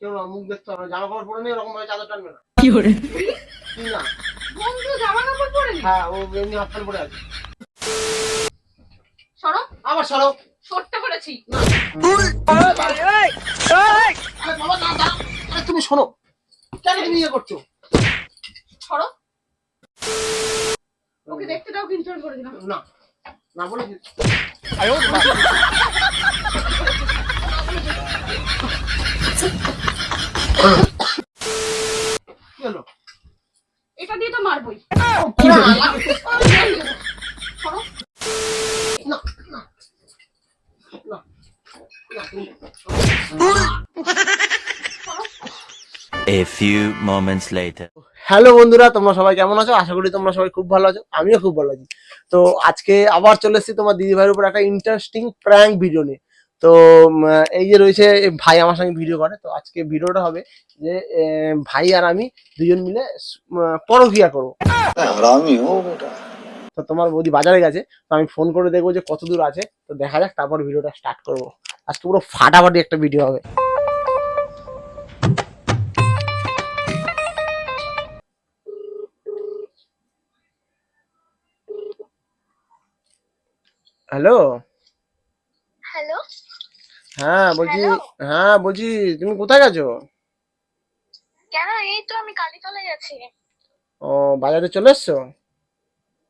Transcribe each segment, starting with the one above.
কেউ না, মুখ দেখতে হবে না, জামা কাপড় পরে নেই, এরকম ভাবে চাদর টানবে না। কি করে? কি না? বন্ধু জামা কাপড় পরে নি? হ্যাঁ, ও এমনি হাফ প্যান্ট পরে আছে। সরো। আবার সরো। সরতে বলেছি। আরে বাবা না, দাঁড়াও। আরে তুমি শোনো, কেন তুমি ইয়ে করছো? সরো। ওকে দেখতে দাও, কিনচন করে দিলাম। না না বলে কি? কি হলো? এটা দিয়ে তো মারবই। কি হলো? সরো। না না না না, তুমি- A few moments later. Hello বন্ধুরা, তোমরা সবাই কেমন আছো? আশা করি তোমরা সবাই খুব ভালো আছো, আমিও খুব ভালো আছি। তো আজকে আবার চলে এসেছি তোমার দিদি ভাইয়ের উপর একটা ইন্টারেস্টিং প্র্যাঙ্ক ভিডিও নিয়ে। তো এই যে রয়েছে ভাই আমার সঙ্গে ভিডিও করে। তো আজকে ভিডিওটা হবে যে ভাই আর আমি দুজন মিলে পরকিয়া করবো। তো তোমার বৌদি বাজারে গেছে, তো আমি ফোন করে দেখবো যে কত দূর আছে। তো দেখা যাক, তারপর ভিডিওটা স্টার্ট করবো। আজকে পুরো ফাটাফাটি একটা ভিডিও হবে। হ্যালো। হ্যালো। হ্যাঁ বলছি, Hello? হ্যাঁ বলছি, তুমি কোথায় গেছো? কেন, এই তো আমি কালীতলায় আছি। ও, বাজারে চলে এসছো?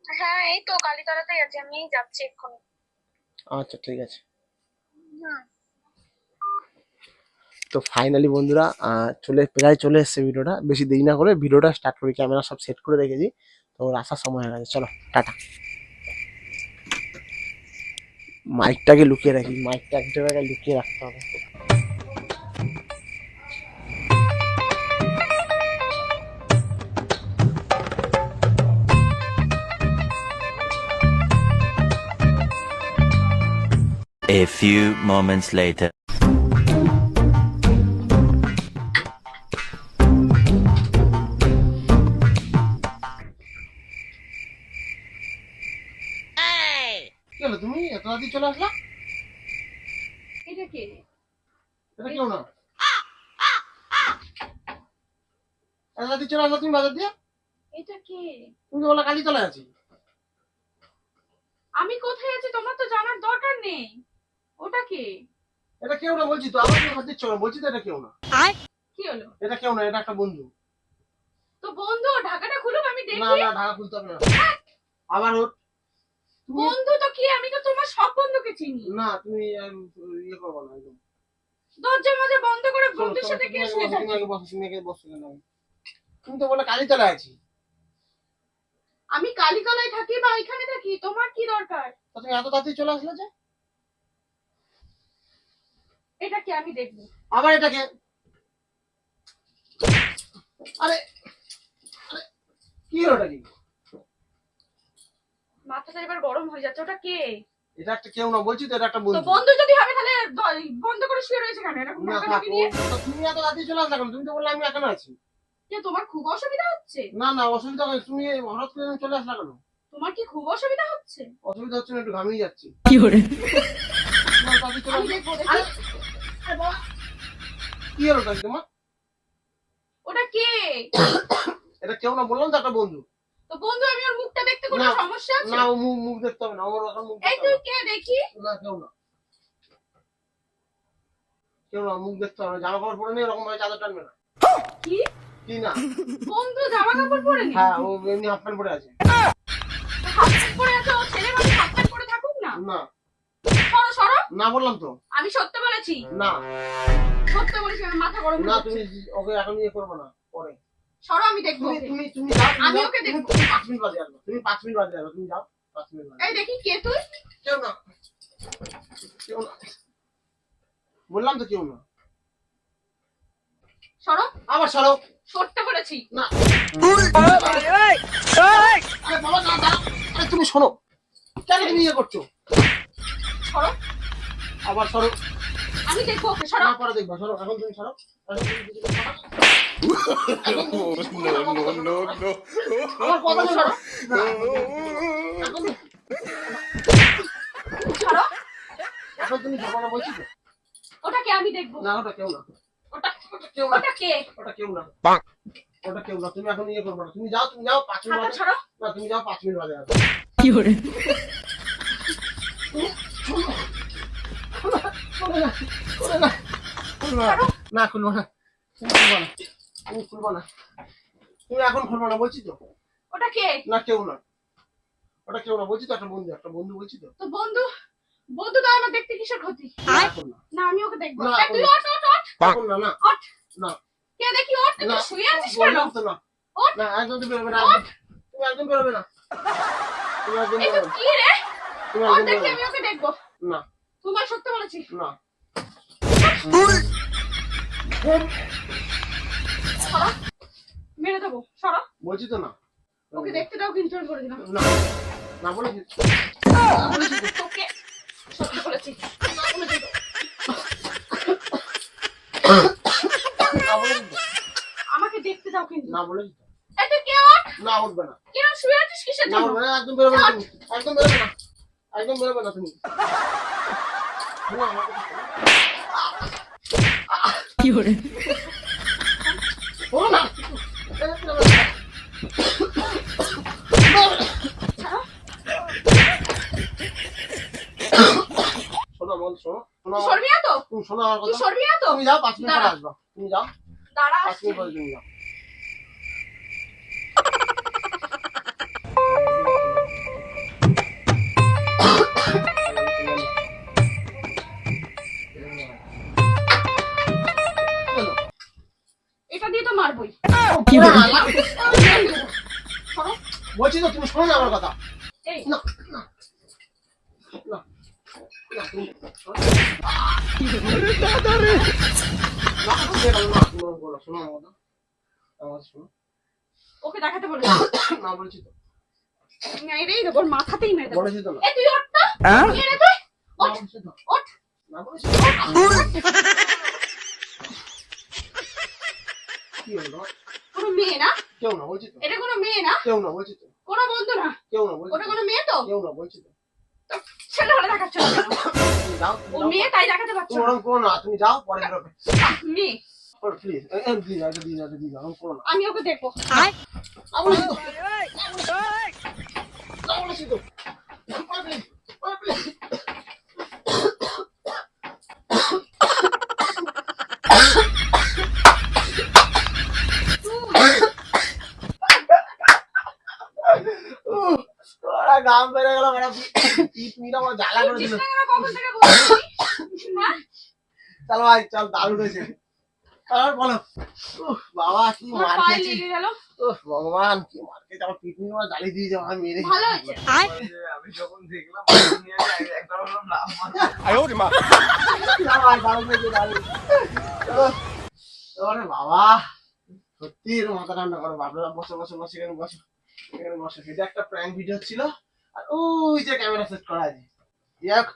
হ্যাঁ, এই তো কালীতলাতেই আছি, আমি যাচ্ছি এক্ষুনি। আচ্ছা ঠিক আছে। হুম। তো ফাইনালি বন্ধুরা প্রায় চলে এসছে ভিডিওটা। বেশি দেরি না করে ভিডিওটা স্টার্ট করি। ক্যামেরা সব সেট করে রেখেছি, তো ওর আসার সময় হয়ে গেছে। চলো টাটা। মাইকটাকে লুকিয়ে রাখি, মাইকটা এক জায়গায় লুকিয়ে রাখতে হবে। A few moments later. কি হলো, তুমি এত রাতে চলে আসলা? এটা কে? এটা কেউ না, এত রাতে চলে আসলা তুমি বাজার দিয়ে? এটা কে? তুমি তো বললা কালীতলায় আছি। আমি কোথায় আছি তোমার তো জানার দরকার নেই। ওটা কে? এটা কেউ না বলছি তো, আবার তুমি হাত দিচ্ছ না, বলছি তো এটা কেউ না। কি হলো? এটা কেউ না, এটা একটা বন্ধু। তো বন্ধু, ঢাকাটা খুলুক, আমি না দেখি। না, ঢাকা খুলতে হবে না। আবার ওর তুমি বন্ধু তো কি? আমি তো তোমার সব বন্ধুকে চিনি। না, তুমি ইয়ে করবো না একদম। দরজা মজা বন্ধ করে শোনো, বন্ধুর শোনো, সাথে তুমি কে আগে শুয়ে বসো, থাকে? তুমি আগে বসো, তুমি আগে বসো কেন? তুমি তো বললে কালীতলায় আছি। আমি কালীতলায় থাকি বা এখানে থাকি, তোমার কি দরকার? তো তুমি এত তাড়াতাড়ি চলে আসলে যে? এটা কি? আমি দেখবো। আবার এটাকে, আরে আরে কি হলো এটা? কি মাথাটা এবার গরম হয়ে যাচ্ছে। ওটা কে? এটা একটা কেউ না বলছি তো, এটা একটা তো বন্ধু। বন্ধু যদি হবে তাহলে বন্ধ করে শুয়ে রয়েছে কেন এরকম না ঢাকা থাক, ঢুকি নিয়ে? তো তুমি এত তাড়াতাড়ি চলে আসলে কেন? তুমি তো বললে আমি এখানে আছি। যে তোমার খুব অসুবিধা হচ্ছে? না না, অসুবিধা হয়, তুমি হঠাৎ করে চলে আসলে কেন? তোমার কি খুব অসুবিধা হচ্ছে? অসুবিধা হচ্ছে না, একটু ঘামিয়ে যাচ্ছি। কি করে? তোমার তাড়াতাড়ি চলে আমি আসলে। দেখবো, আরে দেখি। আরে বাবা, কি হলো এটা তোমার? ওটা কে? এটা কেউ না বললাম তো, একটা বন্ধু। তো বন্ধু, আমি ওর মুখটা দেখতে কোনো না, সমস্যা আছে? না ও মুখ মুখ দেখতে হবে না, আমার এখন মুখ এই দেখতে তুই হবে কে দেখি? না। কেউ না, কেউ না, মুখ দেখতে হবে না, জামা কাপড় পরে নেই, এরকম ভাবে চাদর টানবে না। কি? কি না? বন্ধু জামা কাপড় পরে নি? হ্যাঁ, ও এমনি হাফ প্যান্ট পরে আছে। হাফ প্যান্ট পরে আছে, ও ছেলে মানুষ হাফ প্যান্ট পরে থাকুক না। না সরো সরো। না বললাম তো। আমি সত্য বলেছি। না সত্য বলেছি, আমার মাথা গরম না, হয়ে তুমি যাচ্ছে। ওকে এখন ইয়ে করবো না, পরে। সরো, আমি দেখবো তুমি ওকে। তুমি তুমি যাও, তুমি আমি যাও, ওকে তুমি দেখবো। 5 মিনিট বাদে আসবে, তুমি 5 মিনিট বাদে আসবে, তুমি যাও 5 মিনিট বাদে। এই দেখি কে তুই? কেউ না, কেউ না বললাম তো, কেউ না। সরো। আবার সরো। সরতে বলেছি। না আরে বাবা না, দাঁড়াও। আরে তুমি শোনো, কেন তুমি ইয়ে করছো? সরো। আবার সরো। আমি দেখবো ওকে। সরো। না, পরে দেখবা, সরো, এখন তুমি সরো। এখন তুমি কিছু করো না। আমার কথা শোনো। না, এখন সরো। এখন তুমি যাবো না বলছি তো। ওটাকে আমি দেখবো। না, ওটা কেউ না। ওটা ওটা কেউ না, ওটা কে? ওটা কেউ না, ওটা কেউ না। তুমি এখন ইয়ে করবে না, তুমি যাও 5 মিনিট হাতটা বাদে। ছাড়ো। না তুমি যাও 5 মিনিট বাদে আসো। খুলবে না, খুলবে না, খুলবে না, না খুলবো না, তুমি খুলবো না, তুমি খুলবো না, তুমি এখন খুলবো না বলছি তো। ওটা কে? না কেউ না, ওটা কেউ না বলছি তো, একটা বন্ধু বলছি তো। তো বন্ধু বন্ধু তো আমার দেখতে কিসের ক্ষতি? না, এখন না, না আমি ওকে দেখবো না, এই, তুই ওঠ ওঠ ওঠ এখন না, না, ওঠ। না, কে দেখি ওঠ, তুই না, শুয়ে আছিস কেন? বললাম তো না, ওঠ। না, একদম তুমি বেরোবে না, তুমি একদম বেরোবে না, তুমি একদম এই তো বেরোবে না, কি রে? তুমি ওঠ একদম দেখি বেরোবে আমি ওকে দেখবো। না, তোমার সত্যি বলেছি। না, সরো, মেরে দেবো, সরো। বলছি তো না, ওকে দেখতে দাও কিন্তু আমি করে দিলাম। না, না বলেছি, তোকে সত্যি বলেছি। না বলেছি তো, না বলেছি তো, আমাকে দেখতে দাও কিন্তু। না বলেছি তো, এই তুই কে ওঠ? না উঠবে না, কিরম শুয়ে আছিস কিসের না জন্য? উঠবে না, একদম বেরোবে না তুমি, একদম বেরোবে না, একদম বেরোবে না তুমি। শোনো আমার কথা শোনো। শোনো না, শোনো আমার শোনো, শোনো তুই আমার- সরবি না তো? তুমি শোনো আমার তুই কথা, সরবি না তো? তুমি যাও 5 মিনিট পরে দাঁড়া। আসবা, তুমি যাও দাঁড়া 5 আসছি। মিনিট পরে তুমি যাও। এটা দিয়ে তো মারবই। সরো। বলছি তো তুমি শোনো না আমার কথা। এই না না না না তুমি শোনো। না, তুমি এটা না, তুমি আমাকে বলো, শোনো আমার কথা, আমার কথা শোনো। ওকে দেখাতে বলেছি। না বলছি তো, মেরেই দেবো, ওর মাথাতেই মেরে দেবো। বলেছি তো না, এই তুই ওঠ তো। কে রে তুই? না ওঠ, বলছি তো, ওঠ। না বলেছি তো। কি হলো তোমার? কোনো মেয়ে না, কেউ না বলছি তো, এটা কোনো মেয়ে না, কেউ না বলছি তো, কোনো বন্ধু না, কেউ না বলছি ওটা তো, কোনো মেয়ে তো। কেউ না বলছি তো। ছেলে হলে দেখাচ্ছ না কেন? তুমি যাও, তুমি ও যাও। মেয়ে তাই দেখাতে পারছো তুমি না। ওরকম করো না, তুমি যাও পরে বেরোবে। মেয়ে, প্লিজ প্লিজ এটা দিয়ে যাও, এটা দিয়ে যাও, ওরকম করো না। আমি ওকে দেখবো। না বলেছি তো, না বলেছি তো, প্লিজ প্লিজ। ওরা গাম বেড়ে গেল, মানে পিঠ মিটা আমার জ্বালা করে দিল। বুঝছিস না কেন কখন থেকে বলছি? হ্যাঁ? চল ভাই চল, দারুণ হয়েছে। তারপর বলো। বাবা কি ওর মার পায়ে খেয়েছি, লেগে গেল। ভগবান কি মার খেয়েছে, আমার পিঠ মিটা আমার জ্বালিয়ে দিয়েছে, আমার মেরে। ভালো হয়েছে। আমি যখন দেখলাম নিয়ে একবার বললাম না না ভাই, দারুণ হয়েছে, দারুণ। ওরে বাবা, সত্যি এর মাথা ঠান্ডা করো, বাপরে বাপ, বসো বসো বসো, এখানে বসো, এখানে বসো। এটা একটা প্র্যাঙ্ক ভিডিও ছিল, আর ওই যে ক্যামেরা সেট করা আছে। যাক,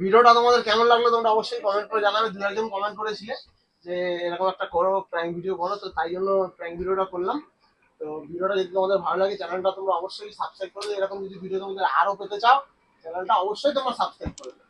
ভিডিওটা তোমাদের কেমন লাগলো তোমরা অবশ্যই কমেন্ট করে জানাবে। 2-1 জন কমেন্ট করেছিলে যে এরকম একটা করো, প্র্যাঙ্ক ভিডিও করো, তো তাই জন্য প্র্যাঙ্ক ভিডিওটা করলাম। তো ভিডিওটা যদি তোমাদের ভালো লাগে, চ্যানেলটা তোমরা অবশ্যই সাবস্ক্রাইব করবে। এরকম যদি ভিডিও তোমাদের আরো পেতে চাও, চ্যানেলটা অবশ্যই তোমরা সাবস্ক্রাইব করবে।